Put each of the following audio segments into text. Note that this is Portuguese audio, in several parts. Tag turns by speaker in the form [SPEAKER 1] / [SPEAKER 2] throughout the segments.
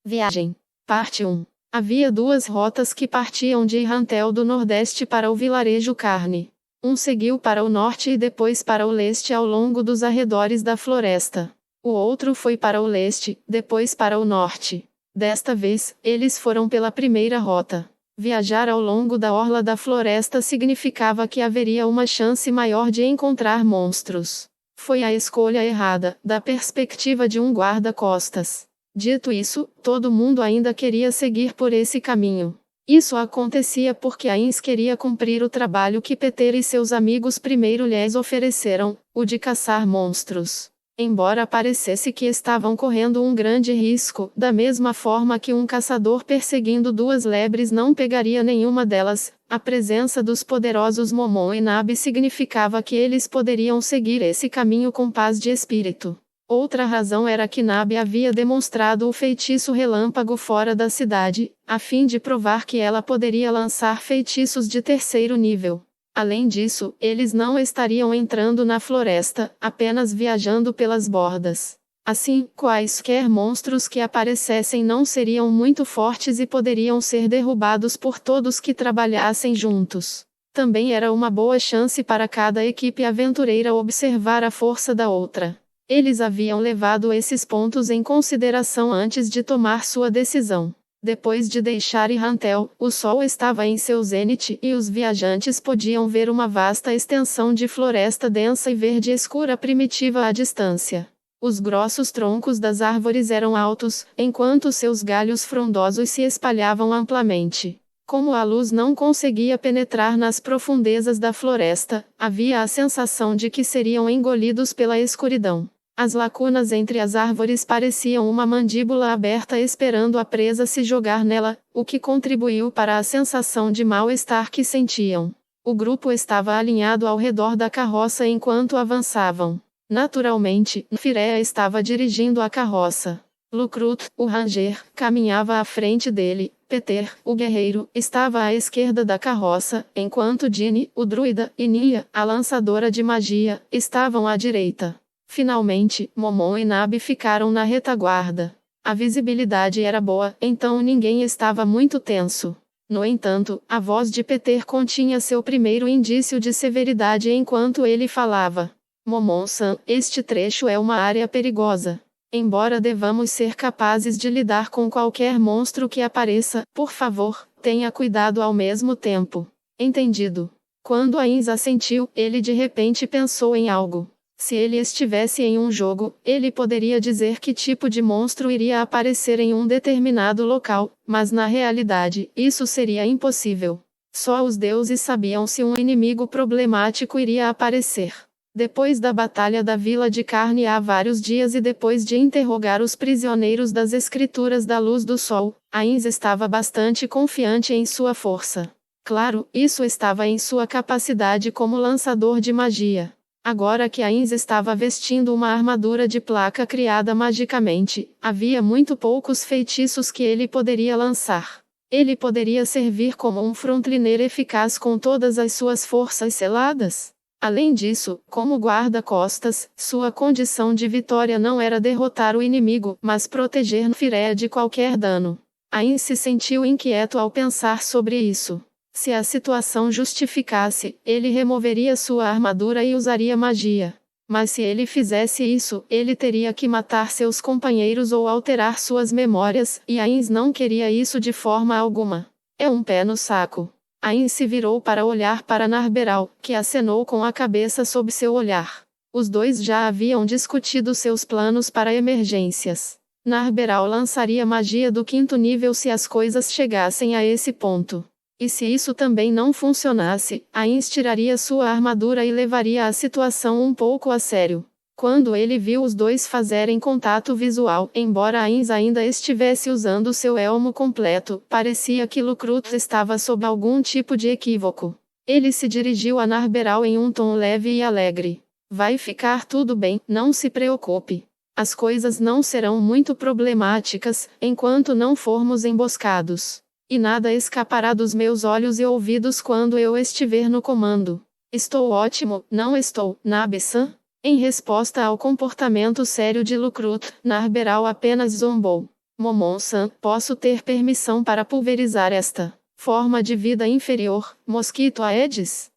[SPEAKER 1] Viagem. Parte 1. Havia duas rotas que partiam de Irrantel do Nordeste para o vilarejo Carne. Um seguiu para o norte e depois para o leste ao longo dos arredores da floresta. O outro foi para o leste, depois para o norte. Desta vez, eles foram pela primeira rota. Viajar ao longo da orla da floresta significava que haveria uma chance maior de encontrar monstros. Foi a escolha errada, da perspectiva de um guarda-costas. Dito isso, todo mundo ainda queria seguir por esse caminho. Isso acontecia porque Ainz queria cumprir o trabalho que Peter e seus amigos primeiro lhes ofereceram, o de caçar monstros. Embora parecesse que estavam correndo um grande risco, da mesma forma que um caçador perseguindo duas lebres não pegaria nenhuma delas, a presença dos poderosos Momon e Nabi significava que eles poderiam seguir esse caminho com paz de espírito. Outra razão era que Nabi havia demonstrado o feitiço relâmpago fora da cidade, a fim de provar que ela poderia lançar feitiços de terceiro nível. Além disso, eles não estariam entrando na floresta, apenas viajando pelas bordas. Assim, quaisquer monstros que aparecessem não seriam muito fortes e poderiam ser derrubados por todos que trabalhassem juntos. Também era uma boa chance para cada equipe aventureira observar a força da outra. Eles haviam levado esses pontos em consideração antes de tomar sua decisão. Depois de deixar Irrantel, o sol estava em seu zênite e os viajantes podiam ver uma vasta extensão de floresta densa e verde escura primitiva à distância. Os grossos troncos das árvores eram altos, enquanto seus galhos frondosos se espalhavam amplamente. Como a luz não conseguia penetrar nas profundezas da floresta, havia a sensação de que seriam engolidos pela escuridão. As lacunas entre as árvores pareciam uma mandíbula aberta esperando a presa se jogar nela, o que contribuiu para a sensação de mal-estar que sentiam. O grupo estava alinhado ao redor da carroça enquanto avançavam. Naturalmente, Firea estava dirigindo a carroça. Lucrut, o ranger, caminhava à frente dele. Peter, o guerreiro, estava à esquerda da carroça, enquanto Dini, o druida, e Nia, a lançadora de magia, estavam à direita. Finalmente, Momon e Nabi ficaram na retaguarda. A visibilidade era boa, então ninguém estava muito tenso. No entanto, a voz de Peter continha seu primeiro indício de severidade enquanto ele falava. Momon-san, este trecho é uma área perigosa. Embora devamos ser capazes de lidar com qualquer monstro que apareça, por favor, tenha cuidado ao mesmo tempo. Entendido. Quando Ainz assentiu, ele de repente pensou em algo. Se ele estivesse em um jogo, ele poderia dizer que tipo de monstro iria aparecer em um determinado local, mas na realidade, isso seria impossível. Só os deuses sabiam se um inimigo problemático iria aparecer. Depois da Batalha da Vila de Carne há vários dias e depois de interrogar os prisioneiros das Escrituras da Luz do Sol, Ainz estava bastante confiante em sua força. Claro, isso estava em sua capacidade como lançador de magia. Agora que Ainz estava vestindo uma armadura de placa criada magicamente, havia muito poucos feitiços que ele poderia lançar. Ele poderia servir como um frontliner eficaz com todas as suas forças seladas? Além disso, como guarda-costas, sua condição de vitória não era derrotar o inimigo, mas proteger Firea de qualquer dano. Ainz se sentiu inquieto ao pensar sobre isso. Se a situação justificasse, ele removeria sua armadura e usaria magia. Mas se ele fizesse isso, ele teria que matar seus companheiros ou alterar suas memórias, e Ainz não queria isso de forma alguma. É um pé no saco. Ainz se virou para olhar para Narberal, que acenou com a cabeça sob seu olhar. Os dois já haviam discutido seus planos para emergências. Narberal lançaria magia do 5º nível se as coisas chegassem a esse ponto. E se isso também não funcionasse, Ainz tiraria sua armadura e levaria a situação um pouco a sério. Quando ele viu os dois fazerem contato visual, embora Ainz ainda estivesse usando seu elmo completo, parecia que Lucrut estava sob algum tipo de equívoco. Ele se dirigiu a Narberal em um tom leve e alegre. Vai ficar tudo bem, não se preocupe. As coisas não serão muito problemáticas, enquanto não formos emboscados. E nada escapará dos meus olhos e ouvidos quando eu estiver no comando. Estou ótimo, não estou, Nabi-san? Em resposta ao comportamento sério de Lucrut, Narberal apenas zombou. Momon-san, posso ter permissão para pulverizar esta forma de vida inferior, mosquito Aedes?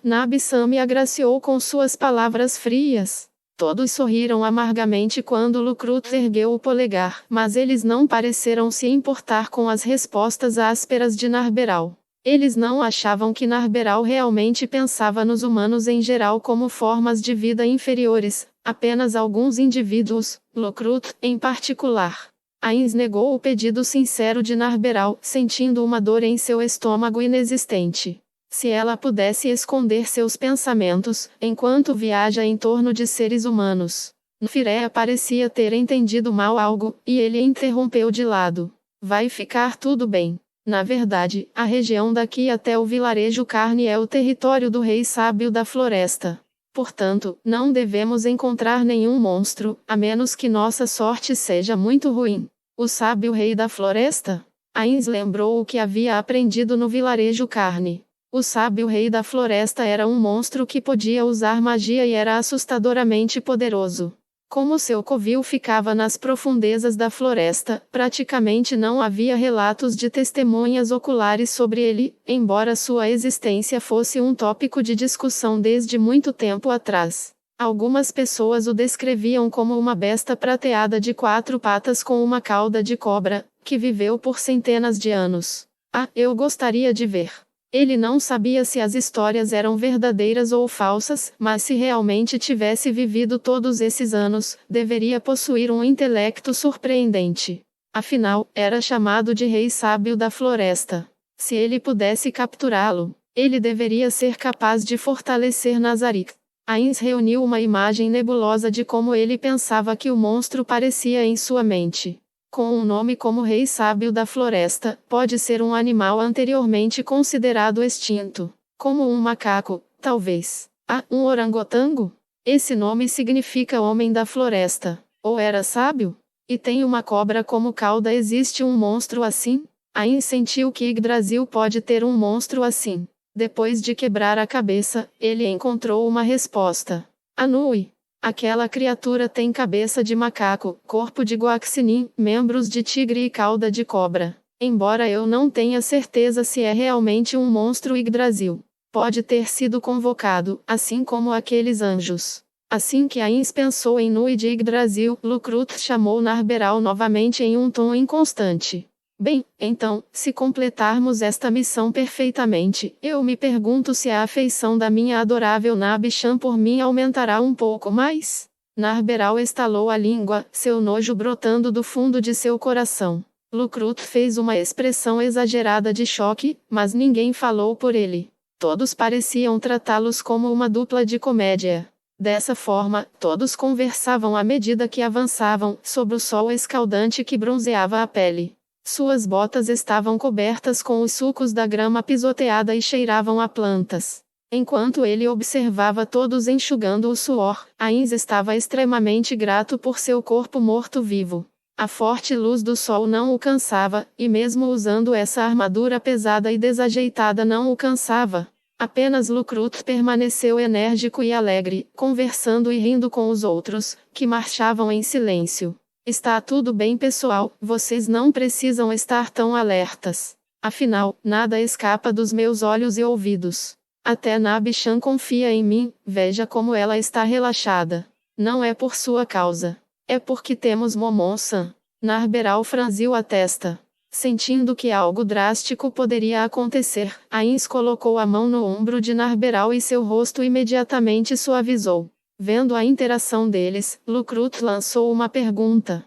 [SPEAKER 1] Nabi-san me agraciou com suas palavras frias. Todos sorriram amargamente quando Lucrut ergueu o polegar, mas eles não pareceram se importar com as respostas ásperas de Narberal. Eles não achavam que Narberal realmente pensava nos humanos em geral como formas de vida inferiores, apenas alguns indivíduos, Lucrut, em particular. Ainz negou o pedido sincero de Narberal, sentindo uma dor em seu estômago inexistente. Se ela pudesse esconder seus pensamentos, enquanto viaja em torno de seres humanos. Nfirea parecia ter entendido mal algo, e ele interrompeu de lado. Vai ficar tudo bem. Na verdade, a região daqui até o vilarejo Carne é o território do rei sábio da floresta. Portanto, não devemos encontrar nenhum monstro, a menos que nossa sorte seja muito ruim. O sábio rei da floresta? Ainz lembrou o que havia aprendido no vilarejo Carne. O sábio rei da floresta era um monstro que podia usar magia e era assustadoramente poderoso. Como seu covil ficava nas profundezas da floresta, praticamente não havia relatos de testemunhas oculares sobre ele, embora sua existência fosse um tópico de discussão desde muito tempo atrás. Algumas pessoas o descreviam como uma besta prateada de 4 patas com uma cauda de cobra, que viveu por centenas de anos. Eu gostaria de ver. Ele não sabia se as histórias eram verdadeiras ou falsas, mas se realmente tivesse vivido todos esses anos, deveria possuir um intelecto surpreendente. Afinal, era chamado de Rei Sábio da Floresta. Se ele pudesse capturá-lo, ele deveria ser capaz de fortalecer Nazarick. Ainz reuniu uma imagem nebulosa de como ele pensava que o monstro parecia em sua mente. Com um nome como Rei Sábio da Floresta, pode ser um animal anteriormente considerado extinto. Como um macaco, talvez. Um orangotango? Esse nome significa Homem da Floresta. Ou era sábio? E tem uma cobra como cauda. Existe um monstro assim? Ainz sentiu que Yggdrasil pode ter um monstro assim. Depois de quebrar a cabeça, ele encontrou uma resposta. Anui. Aquela criatura tem cabeça de macaco, corpo de guaxinim, membros de tigre e cauda de cobra. Embora eu não tenha certeza se é realmente um monstro Yggdrasil. Pode ter sido convocado, assim como aqueles anjos. Assim que Ainz pensou em Nui de Yggdrasil, Lucrut chamou Narberal novamente em um tom inconstante. Bem, então, se completarmos esta missão perfeitamente, eu me pergunto se a afeição da minha adorável Nabi-chan por mim aumentará um pouco mais? Narberal estalou a língua, seu nojo brotando do fundo de seu coração. Lucrut fez uma expressão exagerada de choque, mas ninguém falou por ele. Todos pareciam tratá-los como uma dupla de comédia. Dessa forma, todos conversavam à medida que avançavam, sob o sol escaldante que bronzeava a pele. Suas botas estavam cobertas com os sucos da grama pisoteada e cheiravam a plantas. Enquanto ele observava todos enxugando o suor, Ainz estava extremamente grato por seu corpo morto-vivo. A forte luz do sol não o cansava, e mesmo usando essa armadura pesada e desajeitada não o cansava. Apenas Lucrut permaneceu enérgico e alegre, conversando e rindo com os outros, que marchavam em silêncio. Está tudo bem, pessoal, vocês não precisam estar tão alertas. Afinal, nada escapa dos meus olhos e ouvidos. Até Nabi-chan confia em mim, veja como ela está relaxada. Não é por sua causa. É porque temos Momon-san. Narberal franziu a testa. Sentindo que algo drástico poderia acontecer, Ainz colocou a mão no ombro de Narberal e seu rosto imediatamente suavizou. Vendo a interação deles, Lucrut lançou uma pergunta.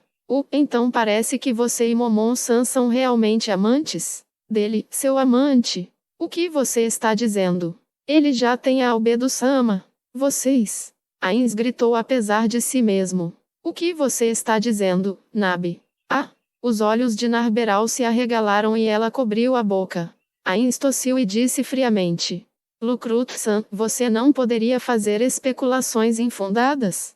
[SPEAKER 1] Então parece que você e Momon-san são realmente amantes? Dele, seu amante. O que você está dizendo? Ele já tem a Albedo-sama. Vocês. Ainz gritou apesar de si mesmo. O que você está dizendo, Nabi? Os olhos de Narberal se arregalaram e ela cobriu a boca. Ainz tossiu e disse friamente. Lucrut-san, você não poderia fazer especulações infundadas?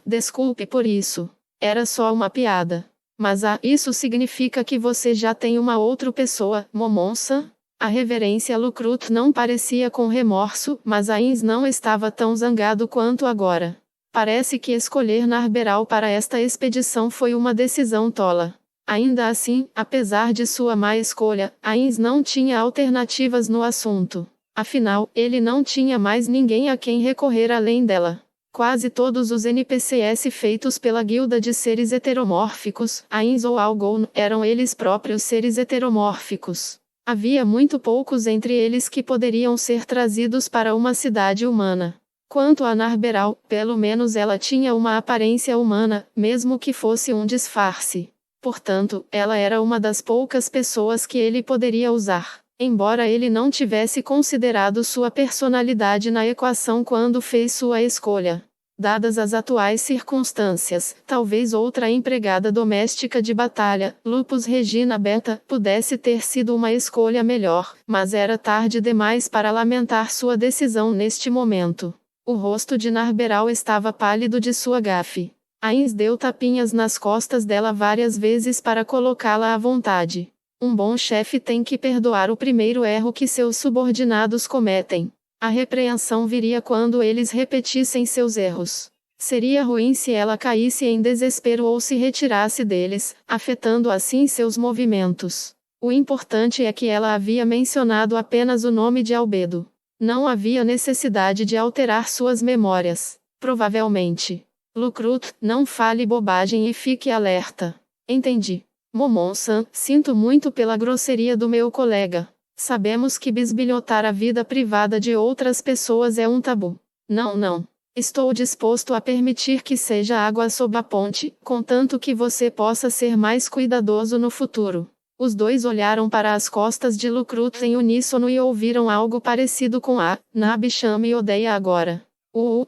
[SPEAKER 1] Desculpe por isso. Era só uma piada. Mas isso significa que você já tem uma outra pessoa, Momon-san? A reverência Lucrut não parecia com remorso, mas Ainz não estava tão zangado quanto agora. Parece que escolher Narberal para esta expedição foi uma decisão tola. Ainda assim, apesar de sua má escolha, Ainz não tinha alternativas no assunto. Afinal, ele não tinha mais ninguém a quem recorrer além dela. Quase todos os NPCs feitos pela guilda de seres heteromórficos, Ainz ou Algon, eram eles próprios seres heteromórficos. Havia muito poucos entre eles que poderiam ser trazidos para uma cidade humana. Quanto a Narberal, pelo menos ela tinha uma aparência humana, mesmo que fosse um disfarce. Portanto, ela era uma das poucas pessoas que ele poderia usar, embora ele não tivesse considerado sua personalidade na equação quando fez sua escolha. Dadas as atuais circunstâncias, talvez outra empregada doméstica de batalha, Lupus Regina Beta, pudesse ter sido uma escolha melhor, mas era tarde demais para lamentar sua decisão neste momento. O rosto de Narberal estava pálido de sua gafe. Ainz deu tapinhas nas costas dela várias vezes para colocá-la à vontade. Um bom chefe tem que perdoar o primeiro erro que seus subordinados cometem. A repreensão viria quando eles repetissem seus erros. Seria ruim se ela caísse em desespero ou se retirasse deles, afetando assim seus movimentos. O importante é que ela havia mencionado apenas o nome de Albedo. Não havia necessidade de alterar suas memórias. Provavelmente. Lucrut, não fale bobagem e fique alerta. Entendi. Momon-san, sinto muito pela grosseria do meu colega. Sabemos que bisbilhotar a vida privada de outras pessoas é um tabu. Não. Estou disposto a permitir que seja água sob a ponte, contanto que você possa ser mais cuidadoso no futuro. Os dois olharam para as costas de Lucrut em uníssono e ouviram algo parecido com Nabi-chan me odeia agora.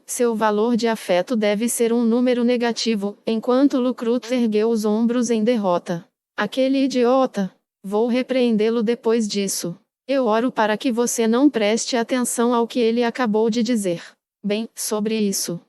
[SPEAKER 1] Seu valor de afeto deve ser um número negativo, enquanto Lucrut ergueu os ombros em derrota. Aquele idiota! Vou repreendê-lo depois disso. Eu oro para que você não preste atenção ao que ele acabou de dizer. Bem, sobre isso.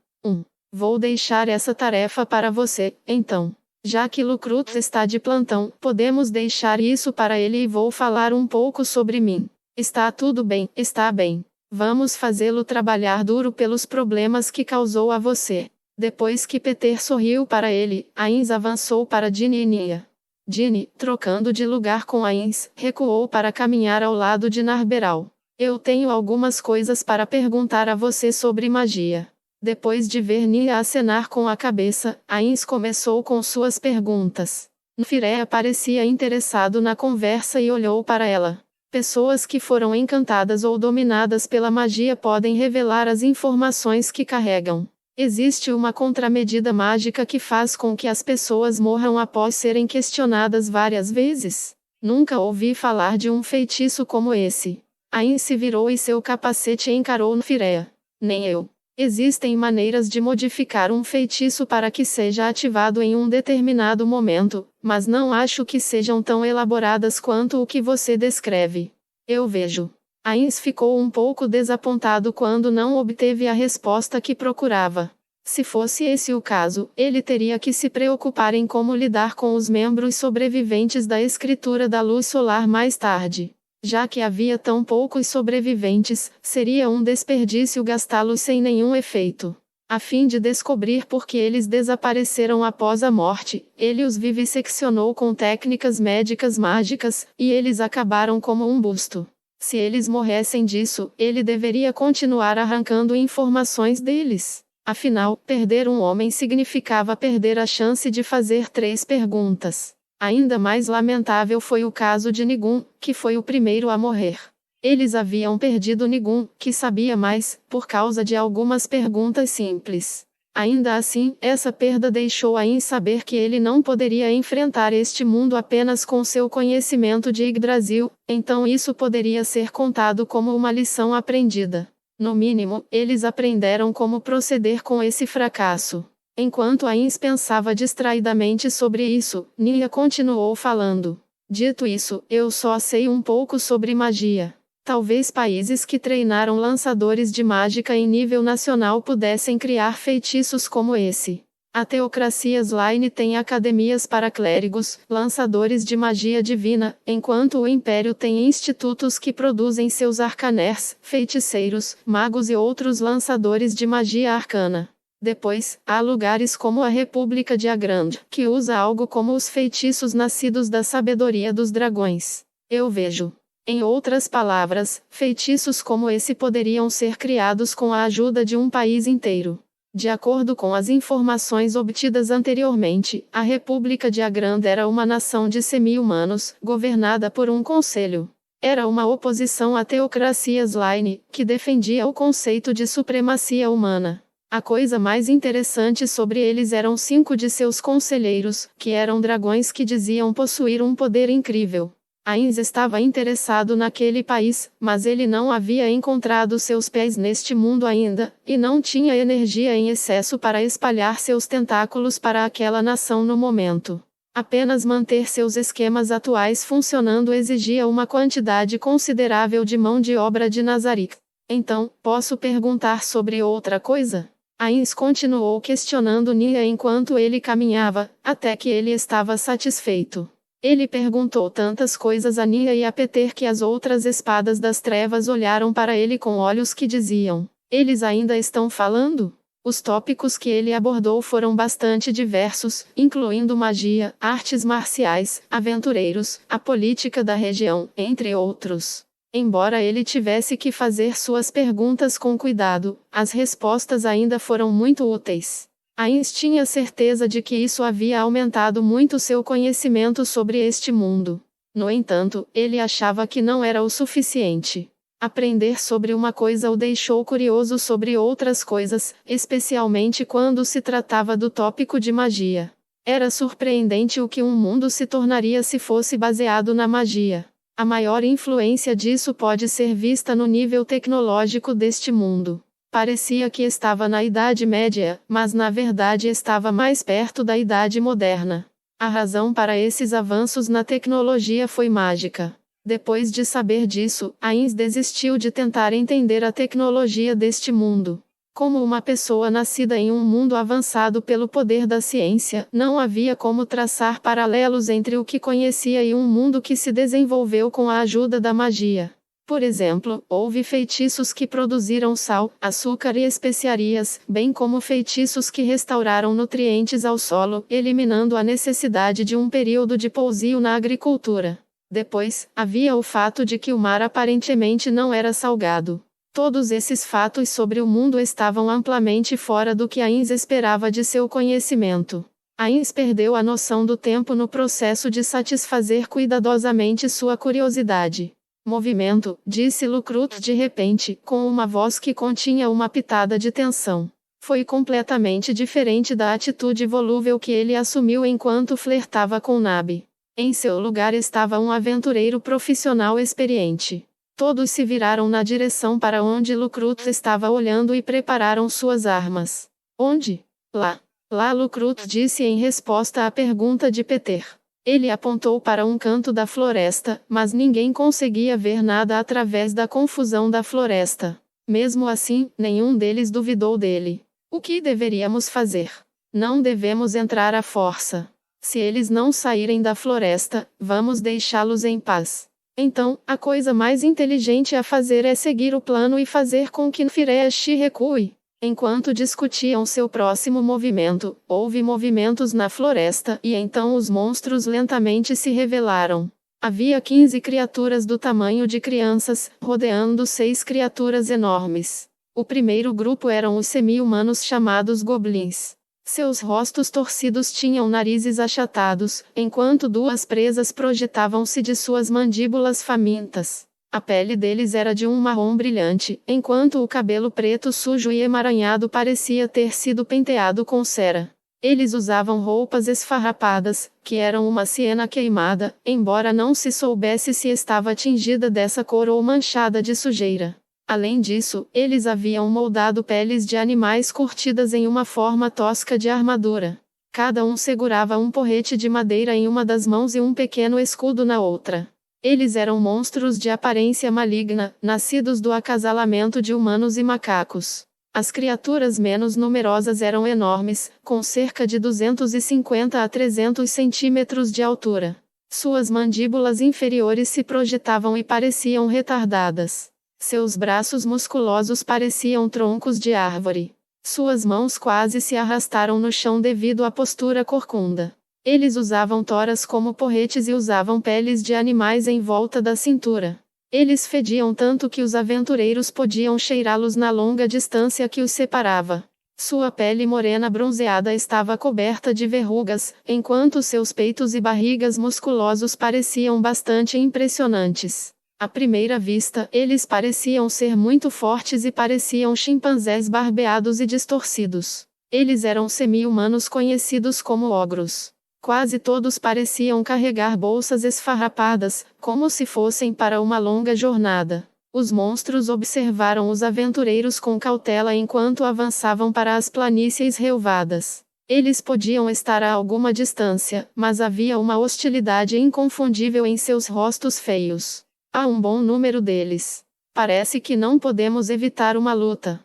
[SPEAKER 1] Vou deixar essa tarefa para você, então. Já que Lucrut está de plantão, podemos deixar isso para ele e vou falar um pouco sobre mim. Está tudo bem, está bem. Vamos fazê-lo trabalhar duro pelos problemas que causou a você. Depois que Peter sorriu para ele, Ainz avançou para Ginny e Nia. Ginny, trocando de lugar com Ainz, recuou para caminhar ao lado de Narberal. Eu tenho algumas coisas para perguntar a você sobre magia. Depois de ver Nia acenar com a cabeça, Ainz começou com suas perguntas. Nfirea parecia interessado na conversa e olhou para ela. Pessoas que foram encantadas ou dominadas pela magia podem revelar as informações que carregam. Existe uma contramedida mágica que faz com que as pessoas morram após serem questionadas várias vezes? Nunca ouvi falar de um feitiço como esse. Ainz se virou e seu capacete encarou Nfirea. Nem eu. Existem maneiras de modificar um feitiço para que seja ativado em um determinado momento, mas não acho que sejam tão elaboradas quanto o que você descreve. Eu vejo. Ainz ficou um pouco desapontado quando não obteve a resposta que procurava. Se fosse esse o caso, ele teria que se preocupar em como lidar com os membros sobreviventes da escritura da luz solar mais tarde. Já que havia tão poucos sobreviventes, seria um desperdício gastá-los sem nenhum efeito. A fim de descobrir por que eles desapareceram após a morte, ele os vivisseccionou com técnicas médicas mágicas, e eles acabaram como um busto. Se eles morressem disso, ele deveria continuar arrancando informações deles. Afinal, perder um homem significava perder a chance de fazer 3 perguntas. Ainda mais lamentável foi o caso de Nigun, que foi o primeiro a morrer. Eles haviam perdido Nigun, que sabia mais, por causa de algumas perguntas simples. Ainda assim, essa perda deixou Ainz saber que ele não poderia enfrentar este mundo apenas com seu conhecimento de Yggdrasil, então isso poderia ser contado como uma lição aprendida. No mínimo, eles aprenderam como proceder com esse fracasso. Enquanto Ainz pensava distraidamente sobre isso, Nia continuou falando. Dito isso, eu só sei um pouco sobre magia. Talvez países que treinaram lançadores de mágica em nível nacional pudessem criar feitiços como esse. A teocracia Slaine tem academias para clérigos, lançadores de magia divina, enquanto o Império tem institutos que produzem seus arcaners, feiticeiros, magos e outros lançadores de magia arcana. Depois, há lugares como a República de Agrand, que usa algo como os feitiços nascidos da sabedoria dos dragões. Eu vejo. Em outras palavras, feitiços como esse poderiam ser criados com a ajuda de um país inteiro. De acordo com as informações obtidas anteriormente, a República de Agrand era uma nação de semi-humanos, governada por um conselho. Era uma oposição à teocracia Slaine, que defendia o conceito de supremacia humana. A coisa mais interessante sobre eles eram 5 de seus conselheiros, que eram dragões que diziam possuir um poder incrível. Ainz estava interessado naquele país, mas ele não havia encontrado seus pés neste mundo ainda, e não tinha energia em excesso para espalhar seus tentáculos para aquela nação no momento. Apenas manter seus esquemas atuais funcionando exigia uma quantidade considerável de mão de obra de Nazarick. Então, posso perguntar sobre outra coisa? Ainz continuou questionando Nia enquanto ele caminhava, até que ele estava satisfeito. Ele perguntou tantas coisas a Nia e a Peter que as outras espadas das trevas olharam para ele com olhos que diziam: eles ainda estão falando? Os tópicos que ele abordou foram bastante diversos, incluindo magia, artes marciais, aventureiros, a política da região, entre outros. Embora ele tivesse que fazer suas perguntas com cuidado, as respostas ainda foram muito úteis. Ainz tinha certeza de que isso havia aumentado muito seu conhecimento sobre este mundo. No entanto, ele achava que não era o suficiente. Aprender sobre uma coisa o deixou curioso sobre outras coisas, especialmente quando se tratava do tópico de magia. Era surpreendente o que um mundo se tornaria se fosse baseado na magia. A maior influência disso pode ser vista no nível tecnológico deste mundo. Parecia que estava na Idade Média, mas na verdade estava mais perto da Idade Moderna. A razão para esses avanços na tecnologia foi mágica. Depois de saber disso, Ainz desistiu de tentar entender a tecnologia deste mundo. Como uma pessoa nascida em um mundo avançado pelo poder da ciência, não havia como traçar paralelos entre o que conhecia e um mundo que se desenvolveu com a ajuda da magia. Por exemplo, houve feitiços que produziram sal, açúcar e especiarias, bem como feitiços que restauraram nutrientes ao solo, eliminando a necessidade de um período de pousio na agricultura. Depois, havia o fato de que o mar aparentemente não era salgado. Todos esses fatos sobre o mundo estavam amplamente fora do que Ainz esperava de seu conhecimento. Ainz perdeu a noção do tempo no processo de satisfazer cuidadosamente sua curiosidade. Movimento, disse Lucrut de repente, com uma voz que continha uma pitada de tensão. Foi completamente diferente da atitude volúvel que ele assumiu enquanto flertava com Nabi. Em seu lugar estava um aventureiro profissional experiente. Todos se viraram na direção para onde Lucrut estava olhando e prepararam suas armas. Onde? Lá. Lá, Lucrut disse em resposta à pergunta de Peter. Ele apontou para um canto da floresta, mas ninguém conseguia ver nada através da confusão da floresta. Mesmo assim, nenhum deles duvidou dele. O que deveríamos fazer? Não devemos entrar à força. Se eles não saírem da floresta, vamos deixá-los em paz. Então, a coisa mais inteligente a fazer é seguir o plano e fazer com que Nfiresh recue. Enquanto discutiam seu próximo movimento, houve movimentos na floresta e então os monstros lentamente se revelaram. Havia 15 criaturas do tamanho de crianças, rodeando 6 criaturas enormes. O primeiro grupo eram os semi-humanos chamados goblins. Seus rostos torcidos tinham narizes achatados, enquanto 2 presas projetavam-se de suas mandíbulas famintas. A pele deles era de um marrom brilhante, enquanto o cabelo preto sujo e emaranhado parecia ter sido penteado com cera. Eles usavam roupas esfarrapadas, que eram uma siena queimada, embora não se soubesse se estava tingida dessa cor ou manchada de sujeira. Além disso, eles haviam moldado peles de animais curtidas em uma forma tosca de armadura. Cada um segurava um porrete de madeira em uma das mãos e um pequeno escudo na outra. Eles eram monstros de aparência maligna, nascidos do acasalamento de humanos e macacos. As criaturas menos numerosas eram enormes, com cerca de 250 a 300 centímetros de altura. Suas mandíbulas inferiores se projetavam e pareciam retardadas. Seus braços musculosos pareciam troncos de árvore. Suas mãos quase se arrastaram no chão devido à postura corcunda. Eles usavam toras como porretes e usavam peles de animais em volta da cintura. Eles fediam tanto que os aventureiros podiam cheirá-los na longa distância que os separava. Sua pele morena bronzeada estava coberta de verrugas, enquanto seus peitos e barrigas musculosos pareciam bastante impressionantes. À primeira vista, eles pareciam ser muito fortes e pareciam chimpanzés barbeados e distorcidos. Eles eram semi-humanos conhecidos como ogros. Quase todos pareciam carregar bolsas esfarrapadas, como se fossem para uma longa jornada. Os monstros observaram os aventureiros com cautela enquanto avançavam para as planícies relvadas. Eles podiam estar a alguma distância, mas havia uma hostilidade inconfundível em seus rostos feios. Há um bom número deles. Parece que não podemos evitar uma luta.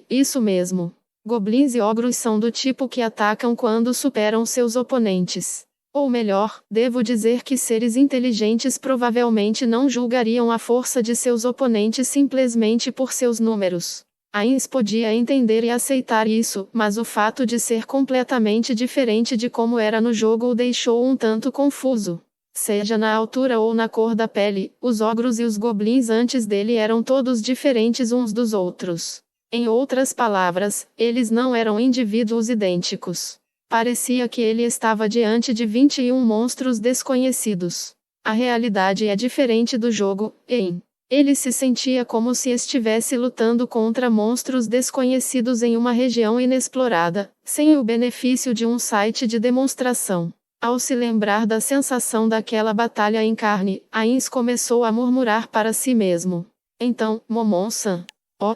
[SPEAKER 1] Isso mesmo. Goblins e ogros são do tipo que atacam quando superam seus oponentes. Ou melhor, devo dizer que seres inteligentes provavelmente não julgariam a força de seus oponentes simplesmente por seus números. Ainz podia entender e aceitar isso, mas o fato de ser completamente diferente de como era no jogo o deixou um tanto confuso. Seja na altura ou na cor da pele, os ogros e os goblins antes dele eram todos diferentes uns dos outros. Em outras palavras, eles não eram indivíduos idênticos. Parecia que ele estava diante de 21 monstros desconhecidos. A realidade é diferente do jogo, ele se sentia como se estivesse lutando contra monstros desconhecidos em uma região inexplorada, sem o benefício de um site de demonstração. Ao se lembrar da sensação daquela batalha em carne, Ainz começou a murmurar para si mesmo. Então, Momon-san.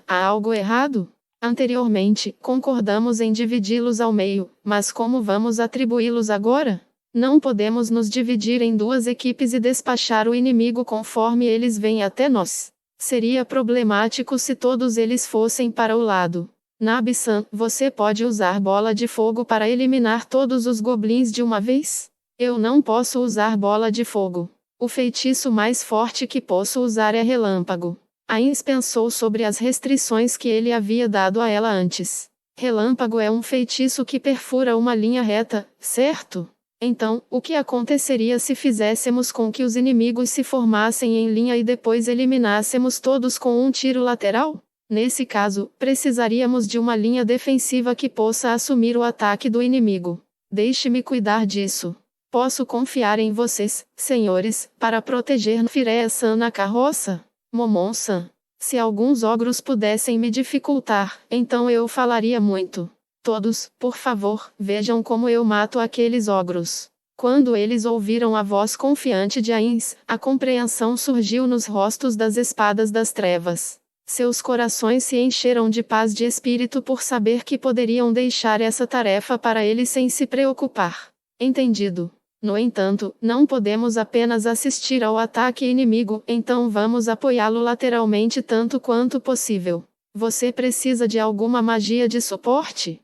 [SPEAKER 1] Há algo errado? Anteriormente, concordamos em dividi-los ao meio, mas como vamos atribuí-los agora? Não podemos nos dividir em duas equipes e despachar o inimigo conforme eles vêm até nós. Seria problemático se todos eles fossem para o lado. Nabi-san, você pode usar bola de fogo para eliminar todos os goblins de uma vez? Eu não posso usar bola de fogo. O feitiço mais forte que posso usar é relâmpago. Ainz pensou sobre as restrições que ele havia dado a ela antes. Relâmpago é um feitiço que perfura uma linha reta, certo? Então, o que aconteceria se fizéssemos com que os inimigos se formassem em linha e depois eliminássemos todos com um tiro lateral? Nesse caso, precisaríamos de uma linha defensiva que possa assumir o ataque do inimigo. Deixe-me cuidar disso. Posso confiar em vocês, senhores, para proteger Fireya-san na carroça? Momon-san. Se alguns ogros pudessem me dificultar, então eu falaria muito. Todos, por favor, vejam como eu mato aqueles ogros. Quando eles ouviram a voz confiante de Ainz, a compreensão surgiu nos rostos das espadas das trevas. Seus corações se encheram de paz de espírito por saber que poderiam deixar essa tarefa para ele sem se preocupar. Entendido. No entanto, não podemos apenas assistir ao ataque inimigo, então vamos apoiá-lo lateralmente tanto quanto possível. Você precisa de alguma magia de suporte?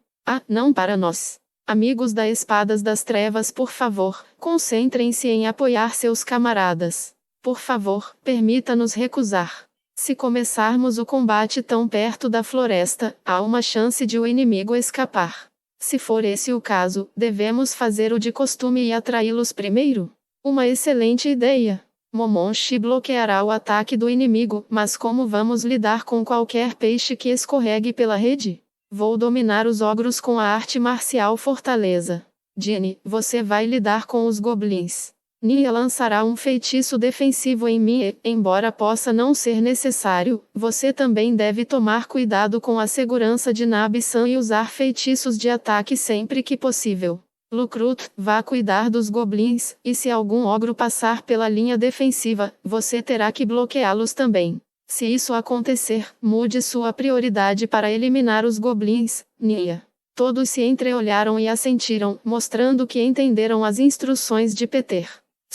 [SPEAKER 1] Não para nós. Amigos da Espadas das Trevas, por favor, concentrem-se em apoiar seus camaradas. Por favor, permita-nos recusar. Se começarmos o combate tão perto da floresta, há uma chance de o inimigo escapar. Se for esse o caso, devemos fazer o de costume e atraí-los primeiro? Uma excelente ideia. Momonchi bloqueará o ataque do inimigo, mas como vamos lidar com qualquer peixe que escorregue pela rede? Vou dominar os ogros com a arte marcial Fortaleza. Jenny, você vai lidar com os goblins. Nia lançará um feitiço defensivo em mim e, embora possa não ser necessário, você também deve tomar cuidado com a segurança de Nabi-san e usar feitiços de ataque sempre que possível. Lukrut, vá cuidar dos goblins, e se algum ogro passar pela linha defensiva, você terá que bloqueá-los também. Se isso acontecer, mude sua prioridade para eliminar os goblins, Nia. Todos se entreolharam e assentiram, mostrando que entenderam as instruções de Peter.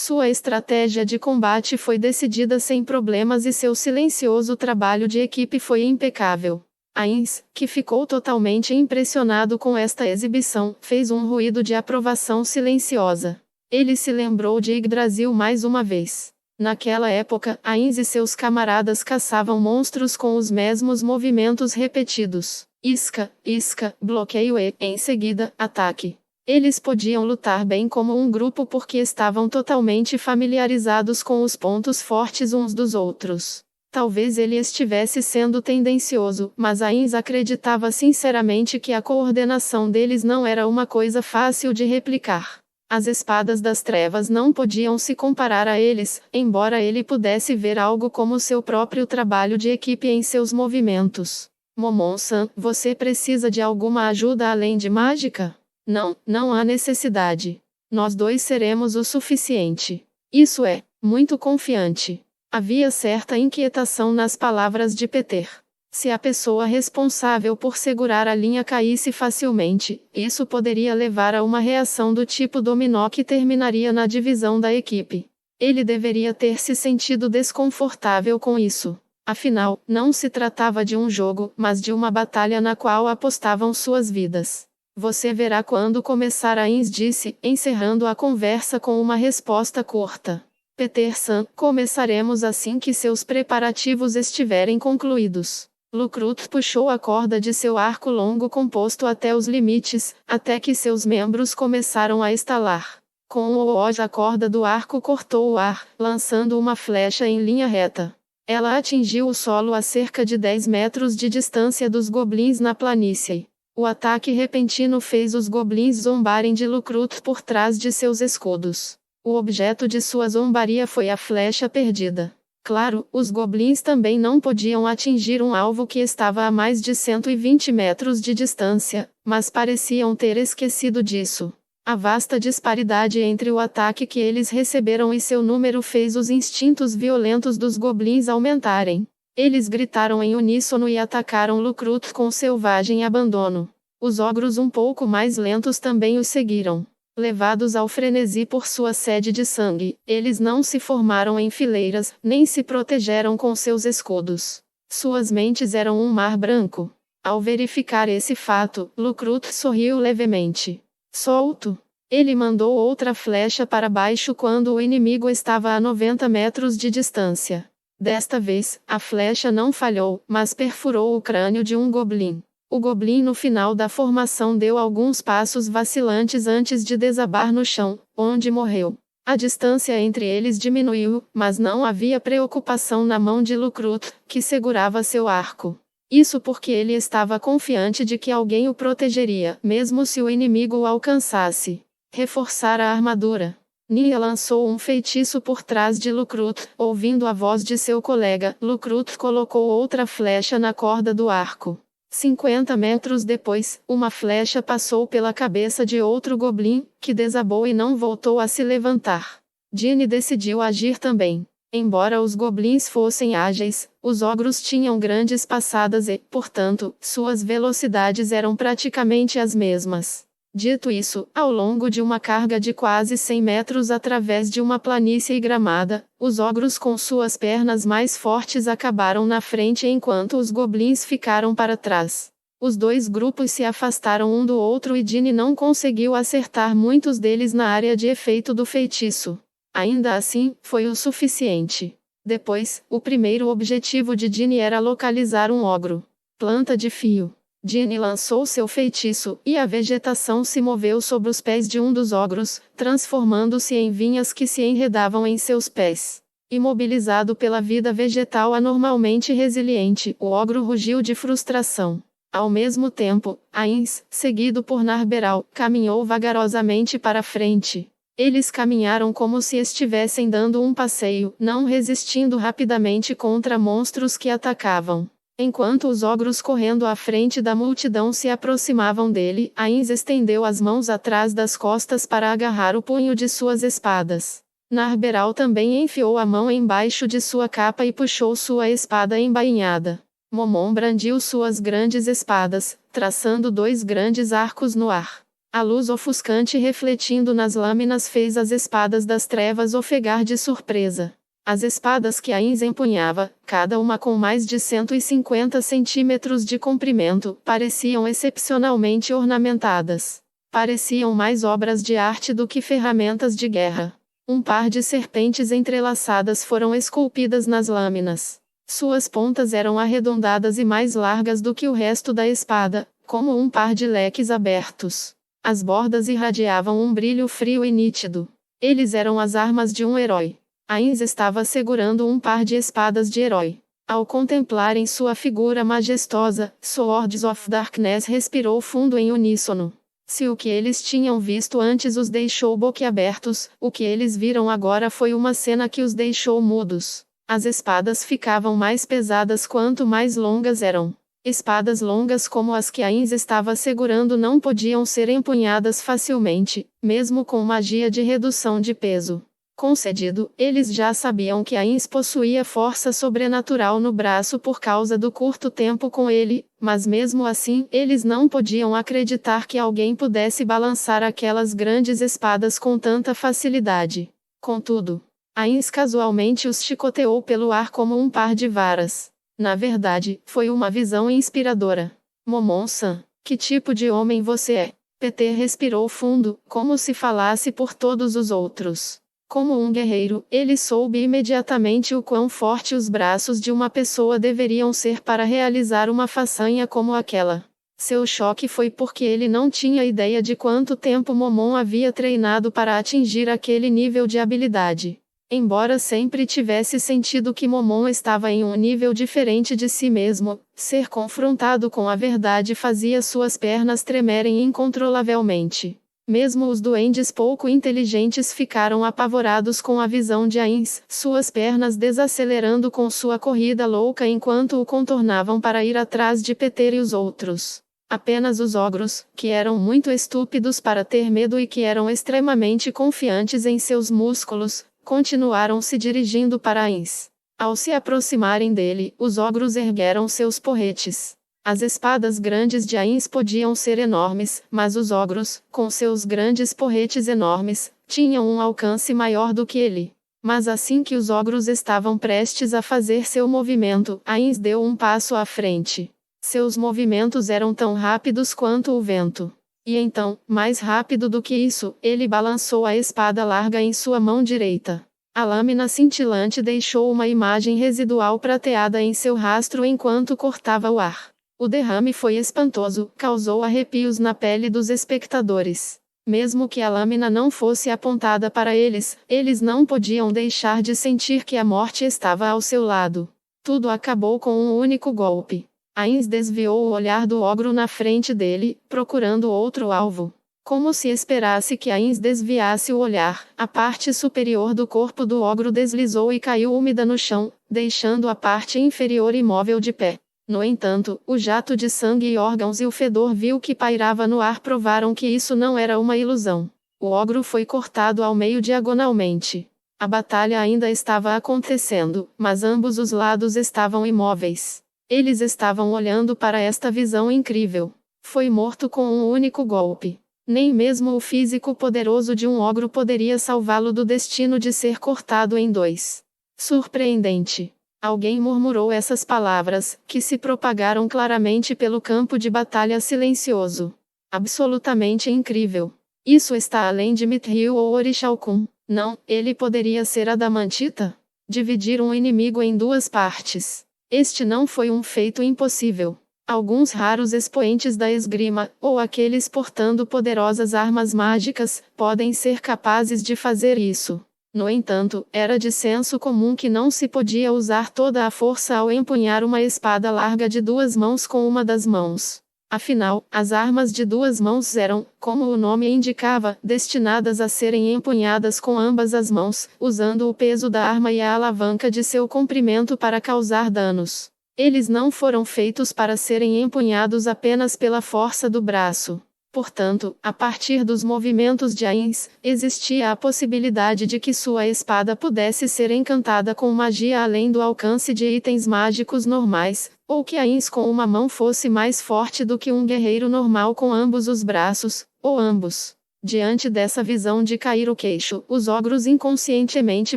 [SPEAKER 1] Sua estratégia de combate foi decidida sem problemas e seu silencioso trabalho de equipe foi impecável. Ainz, que ficou totalmente impressionado com esta exibição, fez um ruído de aprovação silenciosa. Ele se lembrou de Yggdrasil mais uma vez. Naquela época, Ainz e seus camaradas caçavam monstros com os mesmos movimentos repetidos. Isca, isca, bloqueio e, em seguida, ataque. Eles podiam lutar bem como um grupo porque estavam totalmente familiarizados com os pontos fortes uns dos outros. Talvez ele estivesse sendo tendencioso, mas Ainz acreditava sinceramente que a coordenação deles não era uma coisa fácil de replicar. As espadas das trevas não podiam se comparar a eles, embora ele pudesse ver algo como seu próprio trabalho de equipe em seus movimentos. Momon-san, você precisa de alguma ajuda além de mágica? Não, não há necessidade. Nós dois seremos o suficiente. Isso é, muito confiante. Havia certa inquietação nas palavras de Peter. Se a pessoa responsável por segurar a linha caísse facilmente, isso poderia levar a uma reação do tipo dominó que terminaria na divisão da equipe. Ele deveria ter se sentido desconfortável com isso. Afinal, não se tratava de um jogo, mas de uma batalha na qual apostavam suas vidas. Você verá quando começar, Ainz disse, encerrando a conversa com uma resposta curta. Peter-san, começaremos assim que seus preparativos estiverem concluídos. Lucrut puxou a corda de seu arco longo composto até os limites, até que seus membros começaram a estalar. Com o oj a corda do arco cortou o ar, lançando uma flecha em linha reta. Ela atingiu o solo a cerca de 10 metros de distância dos goblins na planície. O ataque repentino fez os goblins zombarem de Lucrut por trás de seus escudos. O objeto de sua zombaria foi a flecha perdida. Claro, os goblins também não podiam atingir um alvo que estava a mais de 120 metros de distância, mas pareciam ter esquecido disso. A vasta disparidade entre o ataque que eles receberam e seu número fez os instintos violentos dos goblins aumentarem. Eles gritaram em uníssono e atacaram Lucrut com selvagem abandono. Os ogros um pouco mais lentos também os seguiram. Levados ao frenesi por sua sede de sangue, eles não se formaram em fileiras, nem se protegeram com seus escudos. Suas mentes eram um mar branco. Ao verificar esse fato, Lucrut sorriu levemente. Solto. Ele mandou outra flecha para baixo quando o inimigo estava a 90 metros de distância. Desta vez, a flecha não falhou, mas perfurou o crânio de um goblin. O goblin no final da formação deu alguns passos vacilantes antes de desabar no chão, onde morreu. A distância entre eles diminuiu, mas não havia preocupação na mão de Lucrut, que segurava seu arco. Isso porque ele estava confiante de que alguém o protegeria, mesmo se o inimigo o alcançasse. Reforçar a armadura. Nia lançou um feitiço por trás de Lucrut. Ouvindo a voz de seu colega, Lucrut colocou outra flecha na corda do arco. 50 metros depois, uma flecha passou pela cabeça de outro goblin, que desabou e não voltou a se levantar. Ginny decidiu agir também. Embora os goblins fossem ágeis, os ogros tinham grandes passadas e, portanto, suas velocidades eram praticamente as mesmas. Dito isso, ao longo de uma carga de quase 100 metros através de uma planície gramada, os ogros com suas pernas mais fortes acabaram na frente enquanto os goblins ficaram para trás. Os dois grupos se afastaram um do outro e Ginny não conseguiu acertar muitos deles na área de efeito do feitiço. Ainda assim, foi o suficiente. Depois, o primeiro objetivo de Ginny era localizar um ogro. Planta de fio. Ginny lançou seu feitiço, e a vegetação se moveu sob os pés de um dos ogros, transformando-se em vinhas que se enredavam em seus pés. Imobilizado pela vida vegetal anormalmente resiliente, o ogro rugiu de frustração. Ao mesmo tempo, Ainz, seguido por Narberal, caminhou vagarosamente para frente. Eles caminharam como se estivessem dando um passeio, não resistindo rapidamente contra monstros que atacavam. Enquanto os ogros correndo à frente da multidão se aproximavam dele, Ainz estendeu as mãos atrás das costas para agarrar o punho de suas espadas. Narberal também enfiou a mão embaixo de sua capa e puxou sua espada embainhada. Momon brandiu suas grandes espadas, traçando dois grandes arcos no ar. A luz ofuscante refletindo nas lâminas fez as espadas das trevas ofegar de surpresa. As espadas que Ainz empunhava, cada uma com mais de 150 centímetros de comprimento, pareciam excepcionalmente ornamentadas. Pareciam mais obras de arte do que ferramentas de guerra. Um par de serpentes entrelaçadas foram esculpidas nas lâminas. Suas pontas eram arredondadas e mais largas do que o resto da espada, como um par de leques abertos. As bordas irradiavam um brilho frio e nítido. Eles eram as armas de um herói. Ainz estava segurando um par de espadas de herói. Ao contemplarem sua figura majestosa, Swords of Darkness respirou fundo em uníssono. Se o que eles tinham visto antes os deixou boquiabertos, o que eles viram agora foi uma cena que os deixou mudos. As espadas ficavam mais pesadas quanto mais longas eram. Espadas longas como as que Ainz estava segurando não podiam ser empunhadas facilmente, mesmo com magia de redução de peso. Concedido, eles já sabiam que Ainz possuía força sobrenatural no braço por causa do curto tempo com ele, mas mesmo assim, eles não podiam acreditar que alguém pudesse balançar aquelas grandes espadas com tanta facilidade. Contudo, Ainz casualmente os chicoteou pelo ar como um par de varas. Na verdade, foi uma visão inspiradora. Momon-san, que tipo de homem você é? Peter respirou fundo, como se falasse por todos os outros. Como um guerreiro, ele soube imediatamente o quão forte os braços de uma pessoa deveriam ser para realizar uma façanha como aquela. Seu choque foi porque ele não tinha ideia de quanto tempo Momon havia treinado para atingir aquele nível de habilidade. Embora sempre tivesse sentido que Momon estava em um nível diferente de si mesmo, ser confrontado com a verdade fazia suas pernas tremerem incontrolavelmente. Mesmo os duendes pouco inteligentes ficaram apavorados com a visão de Ainz, suas pernas desacelerando com sua corrida louca enquanto o contornavam para ir atrás de Peter e os outros. Apenas os ogros, que eram muito estúpidos para ter medo e que eram extremamente confiantes em seus músculos, continuaram se dirigindo para Ainz. Ao se aproximarem dele, os ogros ergueram seus porretes. As espadas grandes de Ainz podiam ser enormes, mas os ogros, com seus grandes porretes enormes, tinham um alcance maior do que ele. Mas assim que os ogros estavam prestes a fazer seu movimento, Ainz deu um passo à frente. Seus movimentos eram tão rápidos quanto o vento. E então, mais rápido do que isso, ele balançou a espada larga em sua mão direita. A lâmina cintilante deixou uma imagem residual prateada em seu rastro enquanto cortava o ar. O derrame foi espantoso, causou arrepios na pele dos espectadores. Mesmo que a lâmina não fosse apontada para eles, eles não podiam deixar de sentir que a morte estava ao seu lado. Tudo acabou com um único golpe. Ainz desviou o olhar do ogro na frente dele, procurando outro alvo. Como se esperasse que Ainz desviasse o olhar, a parte superior do corpo do ogro deslizou e caiu úmida no chão, deixando a parte inferior imóvel de pé. No entanto, o jato de sangue e órgãos e o fedor vil que pairava no ar provaram que isso não era uma ilusão. O ogro foi cortado ao meio diagonalmente. A batalha ainda estava acontecendo, mas ambos os lados estavam imóveis. Eles estavam olhando para esta visão incrível. Foi morto com um único golpe. Nem mesmo o físico poderoso de um ogro poderia salvá-lo do destino de ser cortado em dois. Surpreendente. Alguém murmurou essas palavras, que se propagaram claramente pelo campo de batalha silencioso. Absolutamente incrível. Isso está além de Mithril ou Orixalcum. Não, ele poderia ser Adamantita? Dividir um inimigo em duas partes. Este não foi um feito impossível. Alguns raros expoentes da esgrima, ou aqueles portando poderosas armas mágicas, podem ser capazes de fazer isso. No entanto, era de senso comum que não se podia usar toda a força ao empunhar uma espada larga de duas mãos com uma das mãos. Afinal, as armas de duas mãos eram, como o nome indicava, destinadas a serem empunhadas com ambas as mãos, usando o peso da arma e a alavanca de seu comprimento para causar danos. Eles não foram feitos para serem empunhados apenas pela força do braço. Portanto, a partir dos movimentos de Ainz, existia a possibilidade de que sua espada pudesse ser encantada com magia além do alcance de itens mágicos normais, ou que Ainz com uma mão fosse mais forte do que um guerreiro normal com ambos os braços, ou ambos. Diante dessa visão de cair o queixo, os ogros inconscientemente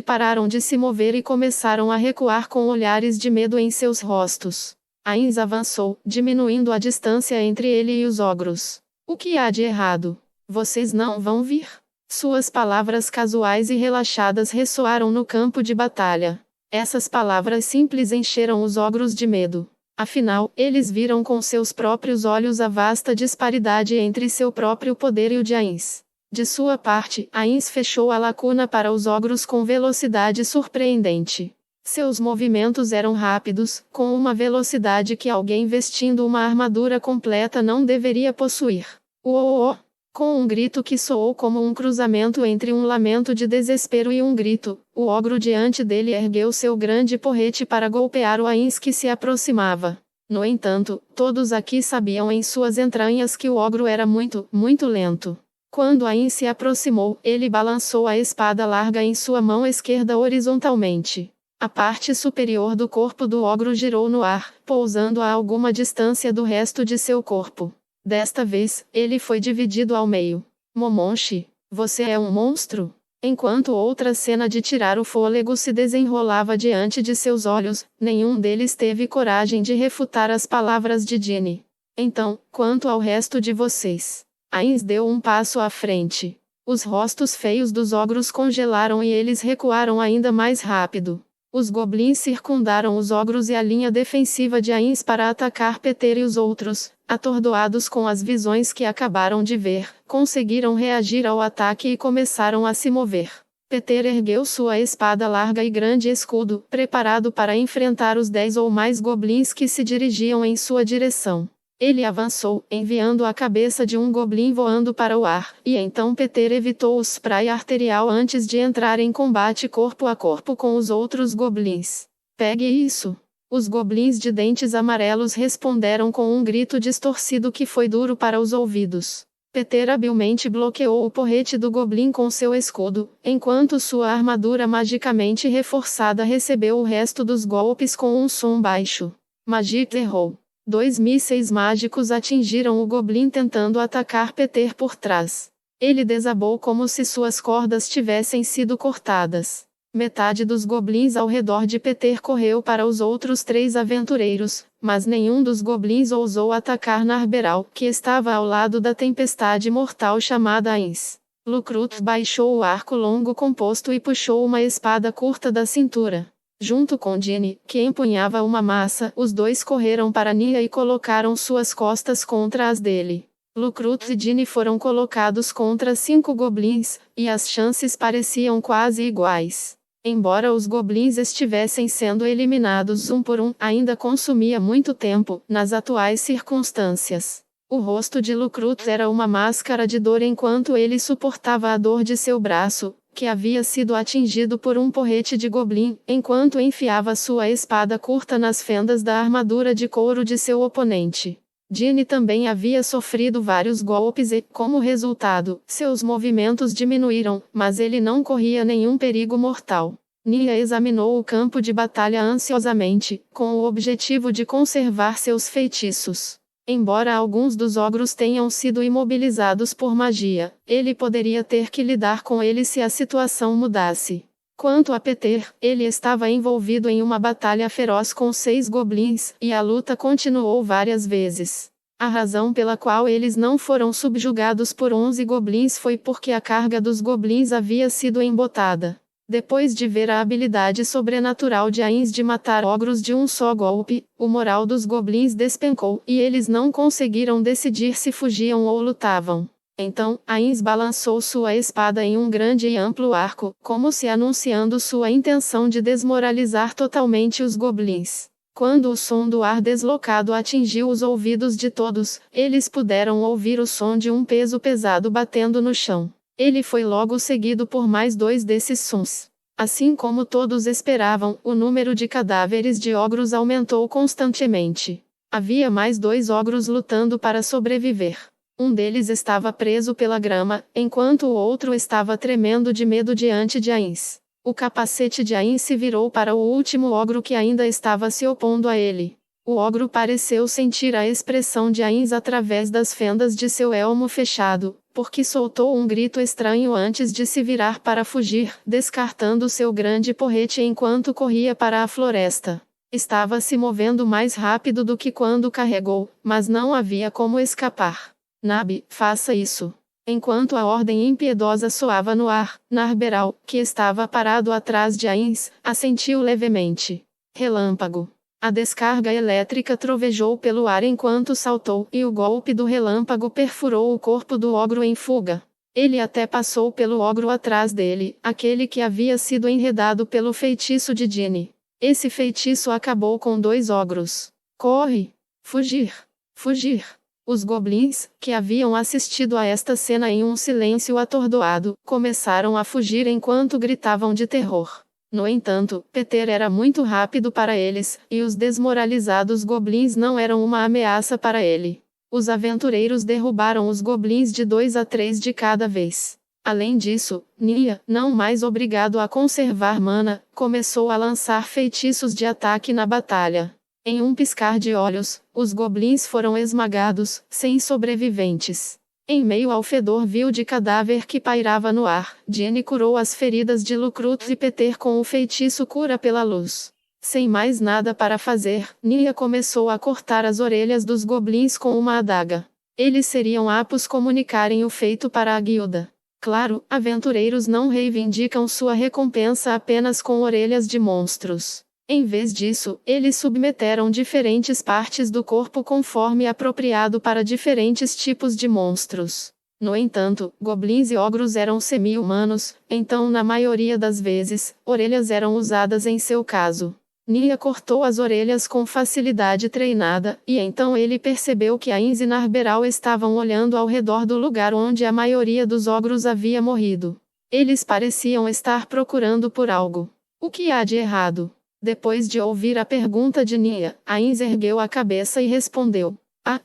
[SPEAKER 1] pararam de se mover e começaram a recuar com olhares de medo em seus rostos. Ainz avançou, diminuindo a distância entre ele e os ogros. O que há de errado? Vocês não vão vir? Suas palavras casuais e relaxadas ressoaram no campo de batalha. Essas palavras simples encheram os ogros de medo. Afinal, eles viram com seus próprios olhos a vasta disparidade entre seu próprio poder e o de Ainz. De sua parte, Ainz fechou a lacuna para os ogros com velocidade surpreendente. Seus movimentos eram rápidos, com uma velocidade que alguém vestindo uma armadura completa não deveria possuir. Uou! Com um grito que soou como um cruzamento entre um lamento de desespero e um grito, o ogro diante dele ergueu seu grande porrete para golpear o Ainz que se aproximava. No entanto, todos aqui sabiam em suas entranhas que o ogro era muito, muito lento. Quando Ainz se aproximou, ele balançou a espada larga em sua mão esquerda horizontalmente. A parte superior do corpo do ogro girou no ar, pousando a alguma distância do resto de seu corpo. Desta vez, ele foi dividido ao meio. Momonchi, você é um monstro? Enquanto outra cena de tirar o fôlego se desenrolava diante de seus olhos, nenhum deles teve coragem de refutar as palavras de Dini. Então, quanto ao resto de vocês? Ainz deu um passo à frente. Os rostos feios dos ogros congelaram e eles recuaram ainda mais rápido. Os goblins circundaram os ogros e a linha defensiva de Ainz para atacar Peter e os outros, atordoados com as visões que acabaram de ver, conseguiram reagir ao ataque e começaram a se mover. Peter ergueu sua espada larga e grande escudo, preparado para enfrentar os 10 ou mais goblins que se dirigiam em sua direção. Ele avançou, enviando a cabeça de um goblin voando para o ar, e então Peter evitou o spray arterial antes de entrar em combate corpo a corpo com os outros goblins. Pegue isso! Os goblins de dentes amarelos responderam com um grito distorcido que foi duro para os ouvidos. Peter habilmente bloqueou o porrete do goblin com seu escudo, enquanto sua armadura magicamente reforçada recebeu o resto dos golpes com um som baixo. Magic errou. 2 mísseis mágicos atingiram o goblin tentando atacar Peter por trás. Ele desabou como se suas cordas tivessem sido cortadas. Metade dos goblins ao redor de Peter correu para os outros 3 aventureiros, mas nenhum dos goblins ousou atacar Narberal, que estava ao lado da tempestade mortal chamada Ainz. Lucrut baixou o arco longo composto e puxou uma espada curta da cintura. Junto com Dini, que empunhava uma massa, os dois correram para Nia e colocaram suas costas contra as dele. Lucrut e Dini foram colocados contra 5 goblins, e as chances pareciam quase iguais. Embora os goblins estivessem sendo eliminados um por um, ainda consumia muito tempo, nas atuais circunstâncias. O rosto de Lucrut era uma máscara de dor enquanto ele suportava a dor de seu braço, que havia sido atingido por um porrete de goblin, enquanto enfiava sua espada curta nas fendas da armadura de couro de seu oponente. Dini também havia sofrido vários golpes e, como resultado, seus movimentos diminuíram, mas ele não corria nenhum perigo mortal. Nia examinou o campo de batalha ansiosamente, com o objetivo de conservar seus feitiços. Embora alguns dos ogros tenham sido imobilizados por magia, ele poderia ter que lidar com eles se a situação mudasse. Quanto a Peter, ele estava envolvido em uma batalha feroz com 6 goblins, e a luta continuou várias vezes. A razão pela qual eles não foram subjugados por 11 goblins foi porque a carga dos goblins havia sido embotada. Depois de ver a habilidade sobrenatural de Ainz de matar ogros de um só golpe, o moral dos goblins despencou, e eles não conseguiram decidir se fugiam ou lutavam. Então, Ainz balançou sua espada em um grande e amplo arco, como se anunciando sua intenção de desmoralizar totalmente os goblins. Quando o som do ar deslocado atingiu os ouvidos de todos, eles puderam ouvir o som de um peso pesado batendo no chão. Ele foi logo seguido por mais 2 desses sons. Assim como todos esperavam, o número de cadáveres de ogros aumentou constantemente. Havia mais 2 ogros lutando para sobreviver. Um deles estava preso pela grama, enquanto o outro estava tremendo de medo diante de Ainz. O capacete de Ainz se virou para o último ogro que ainda estava se opondo a ele. O ogro pareceu sentir a expressão de Ainz através das fendas de seu elmo fechado, porque soltou um grito estranho antes de se virar para fugir, descartando seu grande porrete enquanto corria para a floresta. Estava se movendo mais rápido do que quando carregou, mas não havia como escapar. Nabi, faça isso. Enquanto a ordem impiedosa soava no ar, Narberal, que estava parado atrás de Ains, assentiu levemente. Relâmpago. A descarga elétrica trovejou pelo ar enquanto saltou, e o golpe do relâmpago perfurou o corpo do ogro em fuga. Ele até passou pelo ogro atrás dele, aquele que havia sido enredado pelo feitiço de Djinn. Esse feitiço acabou com 2 ogros. Corre! Fugir! Fugir! Os goblins, que haviam assistido a esta cena em um silêncio atordoado, começaram a fugir enquanto gritavam de terror. No entanto, Peter era muito rápido para eles, e os desmoralizados goblins não eram uma ameaça para ele. Os aventureiros derrubaram os goblins de 2 a 3 de cada vez. Além disso, Nia, não mais obrigado a conservar mana, começou a lançar feitiços de ataque na batalha. Em um piscar de olhos, os goblins foram esmagados, sem sobreviventes. Em meio ao fedor vil de cadáver que pairava no ar, Jenny curou as feridas de Lucrut e Peter com o feitiço cura pela luz. Sem mais nada para fazer, Nia começou a cortar as orelhas dos goblins com uma adaga. Eles seriam aptos comunicarem o feito para a guilda. Claro, aventureiros não reivindicam sua recompensa apenas com orelhas de monstros. Em vez disso, eles submeteram diferentes partes do corpo conforme apropriado para diferentes tipos de monstros. No entanto, goblins e ogros eram semi-humanos, então na maioria das vezes, orelhas eram usadas em seu caso. Nia cortou as orelhas com facilidade treinada, e então ele percebeu que Ains e Narberal estavam olhando ao redor do lugar onde a maioria dos ogros havia morrido. Eles pareciam estar procurando por algo. O que há de errado? Depois de ouvir a pergunta de Nia, Ains ergueu a cabeça e respondeu.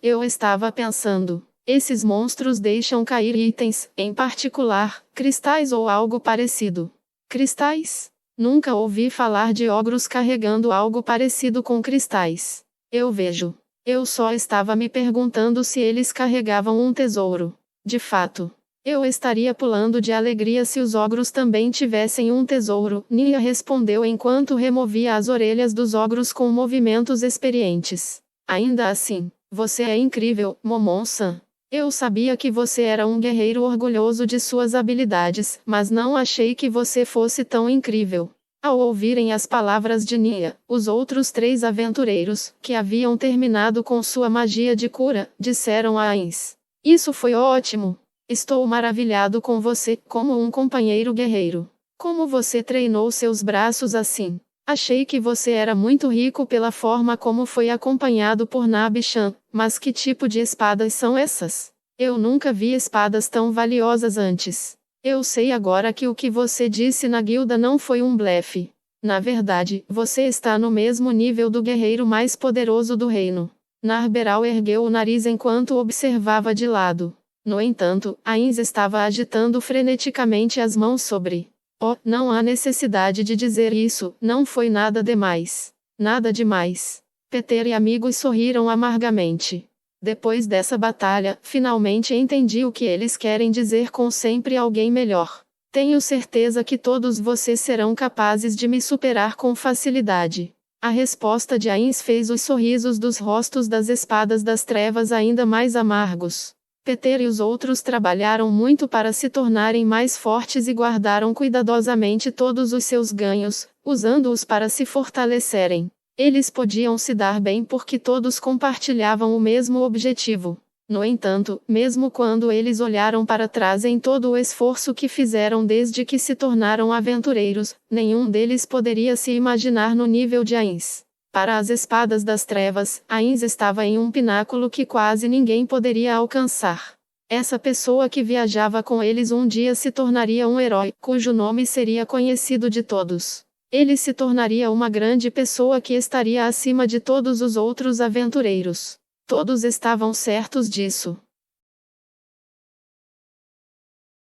[SPEAKER 1] Eu estava pensando. Esses monstros deixam cair itens, em particular, cristais ou algo parecido. Cristais? Nunca ouvi falar de ogros carregando algo parecido com cristais. Eu vejo. Eu só estava me perguntando se eles carregavam um tesouro. De fato. Eu estaria pulando de alegria se os ogros também tivessem um tesouro, Nia respondeu enquanto removia as orelhas dos ogros com movimentos experientes. Ainda assim, você é incrível, Momon-san. Eu sabia que você era um guerreiro orgulhoso de suas habilidades, mas não achei que você fosse tão incrível. Ao ouvirem as palavras de Nia, os outros 3 aventureiros, que haviam terminado com sua magia de cura, disseram a Ains. Isso foi ótimo! Estou maravilhado com você, como um companheiro guerreiro. Como você treinou seus braços assim? Achei que você era muito rico pela forma como foi acompanhado por Nabi-chan, mas que tipo de espadas são essas? Eu nunca vi espadas tão valiosas antes. Eu sei agora que o que você disse na guilda não foi um blefe. Na verdade, você está no mesmo nível do guerreiro mais poderoso do reino. Narberal ergueu o nariz enquanto observava de lado. No entanto, Ains estava agitando freneticamente as mãos sobre. Não há necessidade de dizer isso, não foi nada demais. Nada demais. Peter e amigos sorriram amargamente. Depois dessa batalha, finalmente entendi o que eles querem dizer com sempre alguém melhor. Tenho certeza que todos vocês serão capazes de me superar com facilidade. A resposta de Ains fez os sorrisos dos rostos das espadas das trevas ainda mais amargos. Peter e os outros trabalharam muito para se tornarem mais fortes e guardaram cuidadosamente todos os seus ganhos, usando-os para se fortalecerem. Eles podiam se dar bem porque todos compartilhavam o mesmo objetivo. No entanto, mesmo quando eles olharam para trás em todo o esforço que fizeram desde que se tornaram aventureiros, nenhum deles poderia se imaginar no nível de Ains. Para as espadas das trevas, Ains estava em um pináculo que quase ninguém poderia alcançar. Essa pessoa que viajava com eles um dia se tornaria um herói, cujo nome seria conhecido de todos. Ele se tornaria uma grande pessoa que estaria acima de todos os outros aventureiros. Todos estavam certos disso.